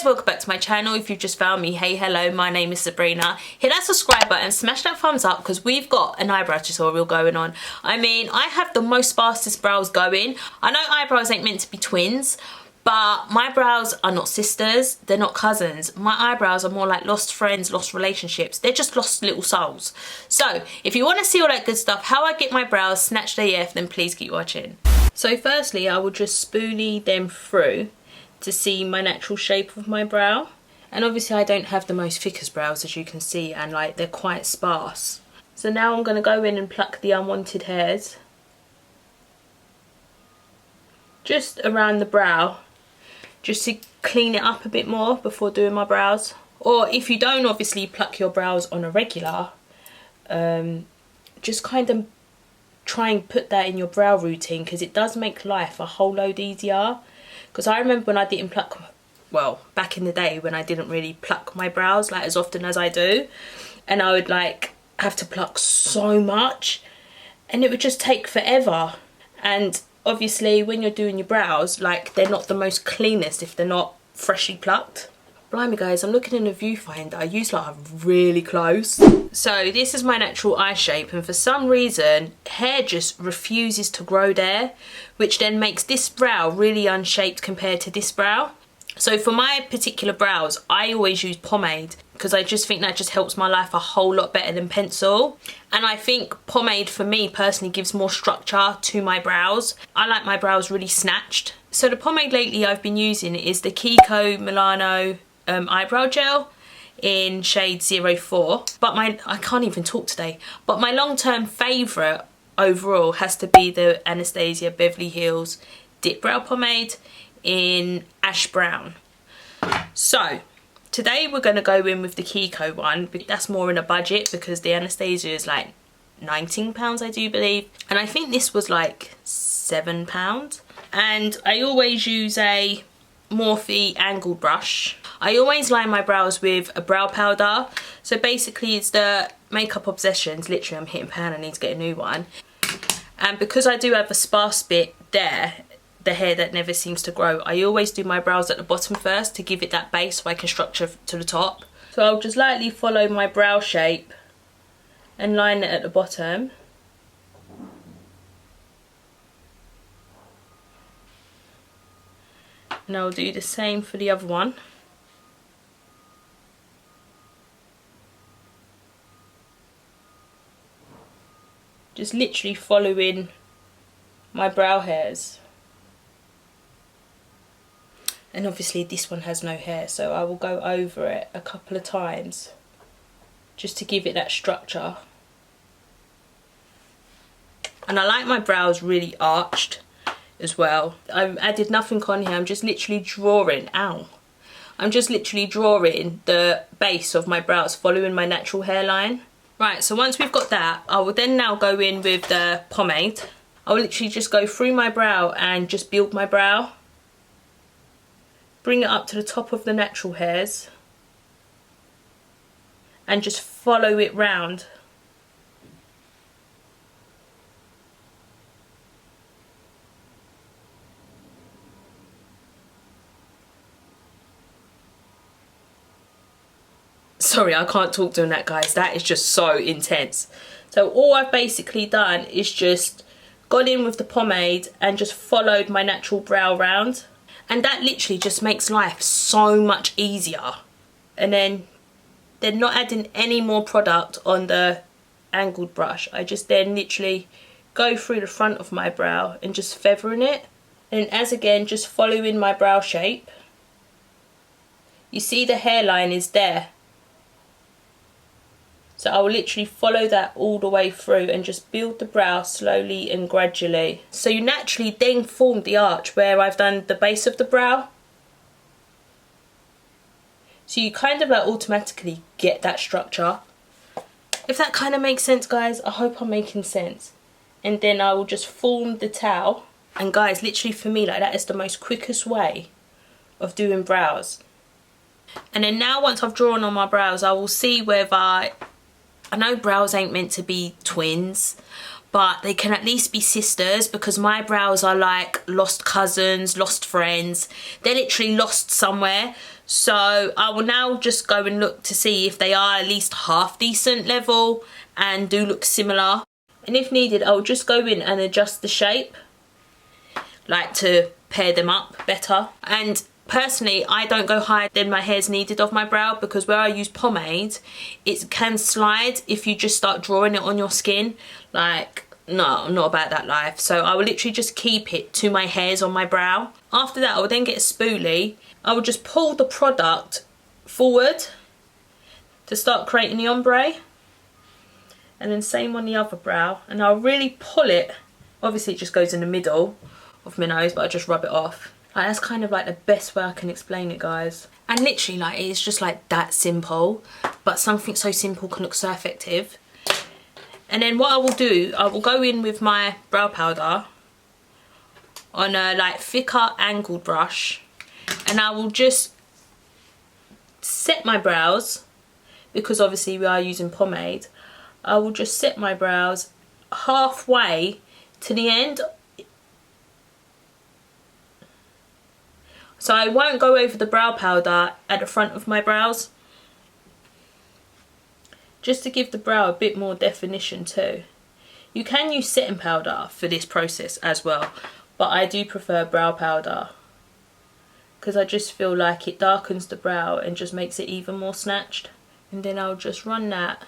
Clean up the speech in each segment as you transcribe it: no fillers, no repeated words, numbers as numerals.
guys, welcome back to my channel. If you've just found me, hey, hello, my name is Sabrina. Hit that subscribe button, smash that thumbs up, because we've got an eyebrow tutorial going on. I mean, I have the most fastest brows going. I know eyebrows ain't meant to be twins, but my brows are not sisters, they're not cousins. My eyebrows are more like lost friends, lost relationships. They're just lost little souls. So if you want to see all that good stuff, how I get my brows snatched AF, then please keep watching. So firstly, I will just spoolie them through to see my natural shape of my brow. And obviously I don't have the most thickest brows, as you can see, and like they're quite sparse. So now I'm going to go in and pluck the unwanted hairs just around the brow, just to clean it up a bit more before doing my brows. Or if you don't obviously pluck your brows on a regular, just kind of try and put that in your brow routine, because it does make life a whole load easier. Because I remember when I didn't pluck, well, back in the day when I didn't really pluck my brows like as often as I do, and I would like have to pluck so much and it would just take forever. And obviously when you're doing your brows, like they're not the most cleanest if they're not freshly plucked. Blimey guys, I'm looking in a viewfinder. I use like really close. So this is my natural eye shape, and for some reason hair just refuses to grow there, which then makes this brow really unshaped compared to this brow. So for my particular brows, I always use pomade, because I just think that just helps my life a whole lot better than pencil. And I think pomade for me personally gives more structure to my brows. I like my brows really snatched. So the pomade lately I've been using is the KIKO MILANO eyebrow gel in shade 04. But I can't even talk today. But my long-term favourite overall has to be the Anastasia Beverly Hills Dip Brow Pomade in ash brown. So today we're going to go in with the KIKO one, but that's more in a budget because the Anastasia is like £19 I do believe, and I think this was like £7. And I always use a Morphe angled brush. I always line my brows with a brow powder. So basically it's the Makeup Obsessions. Literally I'm hitting pan, I need to get a new one. And because I do have a sparse bit there, the hair that never seems to grow, I always do my brows at the bottom first to give it that base so I can structure to the top. So I'll just lightly follow my brow shape and line it at the bottom. And I'll do the same for the other one. Just literally following my brow hairs. And obviously this one has no hair, so I will go over it a couple of times just to give it that structure. And I like my brows really arched as well. I've added nothing on here, I'm just literally drawing, I'm just literally drawing the base of my brows following my natural hairline. Right, so once we've got that, I will then now go in with the pomade. I will literally just go through my brow and just build my brow. Bring it up to the top of the natural hairs and just follow it round. Sorry, I can't talk doing that, guys. That is just so intense. So all I've basically done is just gone in with the pomade and just followed my natural brow round. And that literally just makes life so much easier. And then they're not adding any more product on the angled brush. I just then literally go through the front of my brow and just feathering it. And as again, just following my brow shape. You see the hairline is there. So I will literally follow that all the way through and just build the brow slowly and gradually. So you naturally then form the arch where I've done the base of the brow. So you kind of like automatically get that structure. If that kind of makes sense, guys, I hope I'm making sense. And then I will just form the towel. And guys, literally for me, like that is the most quickest way of doing brows. And then now once I've drawn on my brows, I will see whether, I know brows ain't meant to be twins, but they can at least be sisters, because my brows are like lost cousins, lost friends. They're literally lost somewhere. So I will now just go and look to see if they are at least half decent level and do look similar. And if needed, I'll just go in and adjust the shape, like to pair them up better. And personally, I don't go higher than my hair's needed of my brow, because where I use pomade, it can slide if you just start drawing it on your skin. Like, no, I'm not about that life. So I will literally just keep it to my hairs on my brow. After that, I will then get a spoolie. I will just pull the product forward to start creating the ombre. And then same on the other brow. And I'll really pull it. Obviously, it just goes in the middle of my nose, but I just rub it off. Like, that's kind of like the best way I can explain it, guys. And literally, like, it's just like that simple. But something so simple can look so effective. And then what I will do, I will go in with my brow powder on a like thicker angled brush, and I will just set my brows, because obviously we are using pomade. I will just set my brows halfway to the end. So I won't go over the brow powder at the front of my brows, just to give the brow a bit more definition too. You can use setting powder for this process as well, but I do prefer brow powder, because I just feel like it darkens the brow and just makes it even more snatched. And then I'll just run that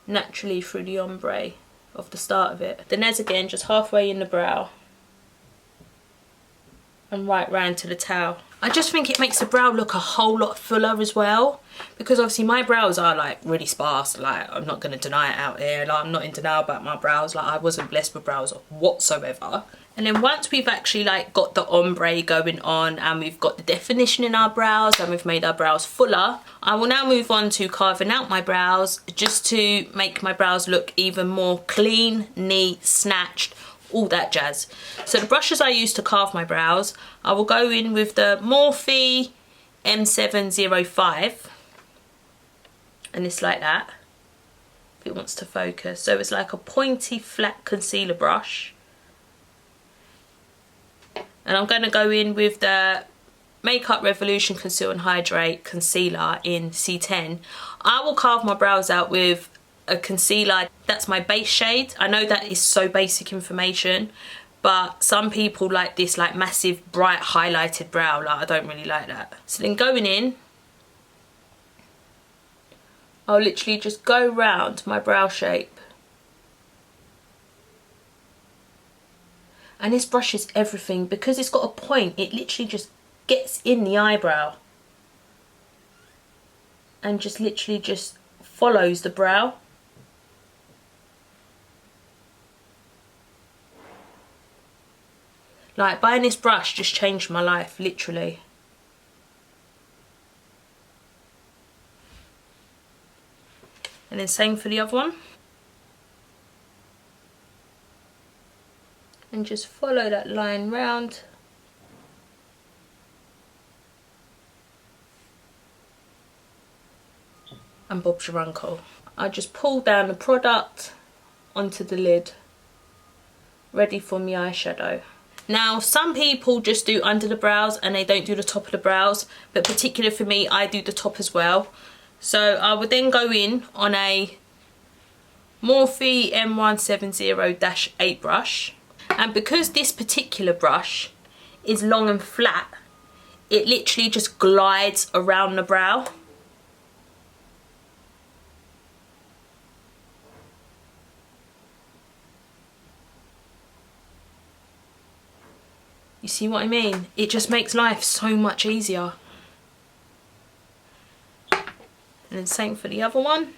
naturally through the ombre of the start of it. Then as again, just halfway in the brow and right round to the tail. I just think it makes the brow look a whole lot fuller as well, because obviously my brows are like really sparse. Like, I'm not going to deny it out here, like I'm not in denial about my brows. Like, I wasn't blessed with brows whatsoever. And then once we've actually like got the ombre going on and we've got the definition in our brows and we've made our brows fuller, I will now move on to carving out my brows, just to make my brows look even more clean, neat, snatched, all that jazz. So the brushes I use to carve my brows, I will go in with the Morphe M705, and it's like that, if it wants to focus. So it's like a pointy flat concealer brush. And I'm going to go in with the Makeup Revolution Conceal and Hydrate Concealer in C10. I will carve my brows out with a concealer that's my base shade. I know that is so basic information, but some people like this like massive bright highlighted brow. Like, I don't really like that. So then going in, I'll literally just go round my brow shape. And this brush is everything, because it's got a point. It literally just gets in the eyebrow and just literally just follows the brow. Like, buying this brush just changed my life, literally. And then same for the other one. And just follow that line round. And Bob's your uncle. I just pull down the product onto the lid, ready for my eyeshadow. Now, some people just do under the brows and they don't do the top of the brows, but particularly for me, I do the top as well. So I would then go in on a Morphe M170-8 brush. And because this particular brush is long and flat, it literally just glides around the brow. You see what I mean? It just makes life so much easier. And then same for the other one.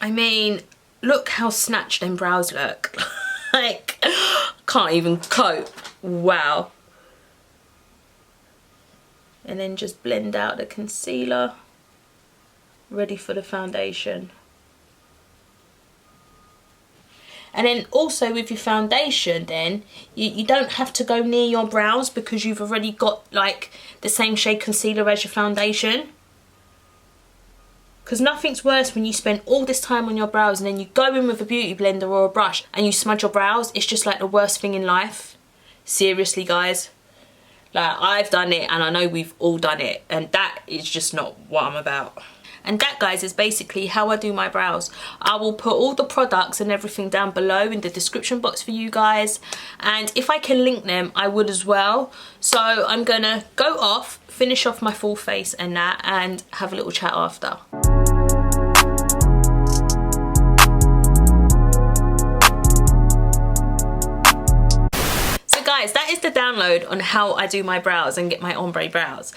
I mean, look how snatched them brows look. Like, can't even cope. Wow. And then just blend out the concealer, ready for the foundation. And then also with your foundation, then you don't have to go near your brows, because you've already got like the same shade concealer as your foundation. Because nothing's worse when you spend all this time on your brows and then you go in with a beauty blender or a brush and you smudge your brows. It's just like the worst thing in life. Seriously, guys. Like, I've done it and I know we've all done it, and that is just not what I'm about. And that, guys, is basically how I do my brows. I will put all the products and everything down below in the description box for you guys, and if I can link them I would as well. So I'm gonna go off, finish off my full face and that, and have a little chat after. Guys, that is the download on how I do my brows and get my ombre brows.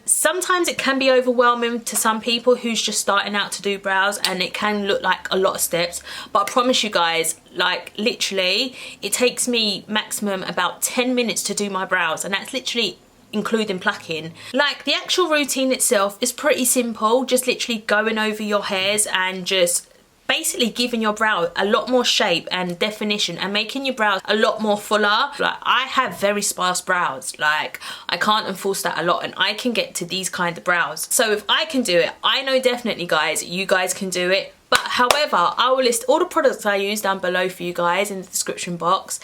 Sometimes it can be overwhelming to some people who's just starting out to do brows, and it can look like a lot of steps, but I promise you guys, like, literally it takes me maximum about 10 minutes to do my brows, and that's literally including plucking. Like, the actual routine itself is pretty simple, just literally going over your hairs and just basically giving your brow a lot more shape and definition and making your brows a lot more fuller. Like, I have very sparse brows, like I can't enforce that a lot, and I can get to these kind of brows. So if I can do it, I know definitely, guys, you guys can do it. But however, I will list all the products I use down below for you guys in the description box.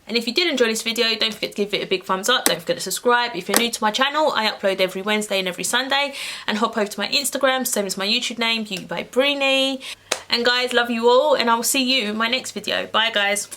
And if you did enjoy this video, don't forget to give it a big thumbs up. Don't forget to subscribe. If you're new to my channel, I upload every Wednesday and every Sunday. And hop over to my Instagram, same as my YouTube name, Beauty by Briney. And guys, love you all, and I will see you in my next video. Bye, guys.